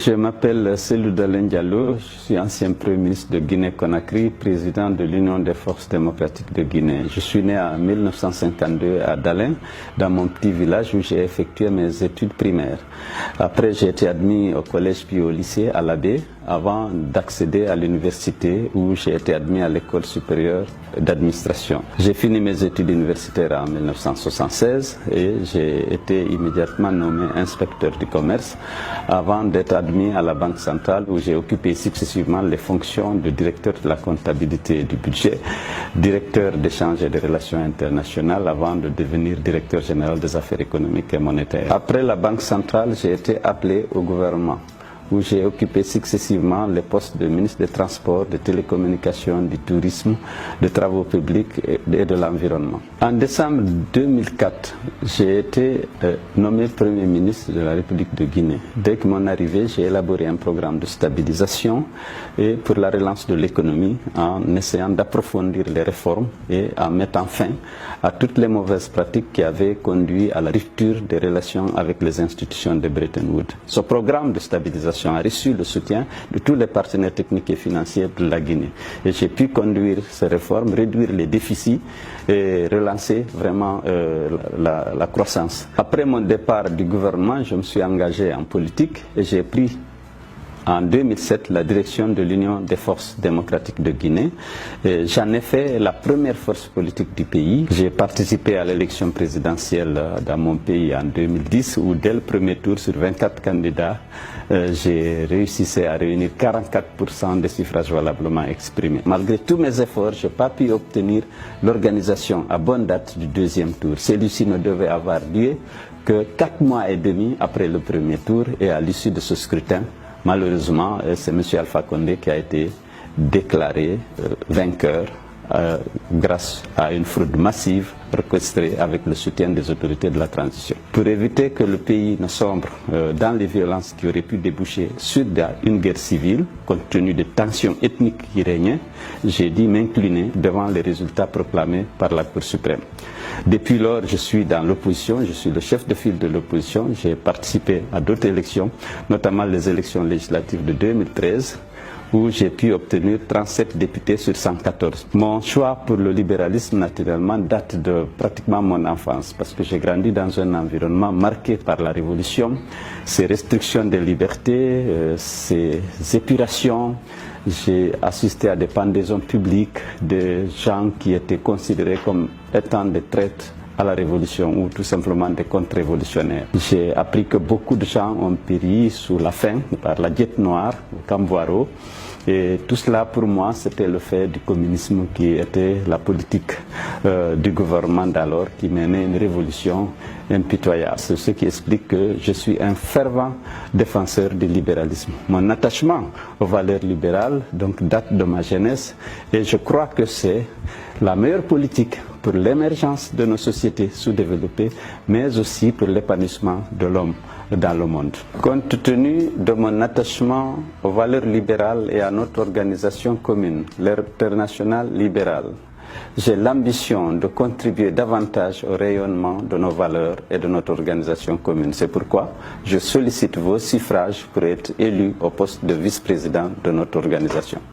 Je m'appelle Cellou Dalein Diallo, je suis ancien Premier ministre de Guinée-Conakry, président de l'Union des forces démocratiques de Guinée. Je suis né en 1952 à Dalein, dans mon petit village où j'ai effectué mes études primaires. Après, j'ai été admis au collège puis au lycée à l'Abbé, avant d'accéder à l'université où j'ai été admis à l'école supérieure d'administration. J'ai fini mes études universitaires en 1976 et j'ai été immédiatement nommé inspecteur du commerce avant d'être admis à la Banque centrale où j'ai occupé successivement les fonctions de directeur de la comptabilité et du budget, directeur d'échanges et des relations internationales avant de devenir directeur général des affaires économiques et monétaires. Après la Banque centrale, j'ai été appelé au gouvernement, où j'ai occupé successivement les postes de ministre des Transports, des Télécommunications, du Tourisme, des Travaux publics et de l'Environnement. En décembre 2004, j'ai été nommé Premier ministre de la République de Guinée. Dès que mon arrivée, j'ai élaboré un programme de stabilisation et pour la relance de l'économie en essayant d'approfondir les réformes et en mettant fin à toutes les mauvaises pratiques qui avaient conduit à la rupture des relations avec les institutions de Bretton Woods. Ce programme de stabilisation a reçu le soutien de tous les partenaires techniques et financiers de la Guinée. Et j'ai pu conduire ces réformes, réduire les déficits et relancer vraiment la croissance. Après mon départ du gouvernement, je me suis engagé en politique et j'ai pris en 2007 la direction de l'Union des forces démocratiques de Guinée. J'en ai fait la première force politique du pays. J'ai participé à l'élection présidentielle dans mon pays en 2010 où dès le premier tour sur 24 candidats, j'ai réussi à réunir 44% des suffrages valablement exprimés. Malgré tous mes efforts, je n'ai pas pu obtenir l'organisation à bonne date du deuxième tour. Celui-ci ne devait avoir lieu que 4 mois et demi après le premier tour et à l'issue de ce scrutin, malheureusement, c'est M. Alpha Condé qui a été déclaré vainqueur grâce à une fraude massive orchestrée avec le soutien des autorités de la transition. Pour éviter que le pays ne sombre dans les violences qui auraient pu déboucher sur une guerre civile, compte tenu des tensions ethniques qui régnaient, j'ai dû m'incliner devant les résultats proclamés par la Cour suprême. Depuis lors, je suis dans l'opposition, je suis le chef de file de l'opposition. J'ai participé à d'autres élections, notamment les élections législatives de 2013, où j'ai pu obtenir 37 députés sur 114. Mon choix pour le libéralisme, naturellement, date de pratiquement mon enfance, parce que j'ai grandi dans un environnement marqué par la révolution, ces restrictions des libertés, ces épurations. J'ai assisté à des pendaisons publiques de gens qui étaient considérés comme étant des traîtres à la révolution ou tout simplement des contre-révolutionnaires. J'ai appris que beaucoup de gens ont péri sous la faim par la diète noire au Camboiro. Et tout cela, pour moi, c'était le fait du communisme qui était la politique du gouvernement d'alors, qui menait une révolution impitoyable. C'est ce qui explique que je suis un fervent défenseur du libéralisme. Mon attachement aux valeurs libérales donc, date de ma jeunesse et je crois que c'est la meilleure politique pour l'émergence de nos sociétés sous-développées, mais aussi pour l'épanouissement de l'homme dans le monde. Compte tenu de mon attachement aux valeurs libérales et à notre organisation commune, l'Internationale libérale, j'ai l'ambition de contribuer davantage au rayonnement de nos valeurs et de notre organisation commune. C'est pourquoi je sollicite vos suffrages pour être élu au poste de vice-président de notre organisation.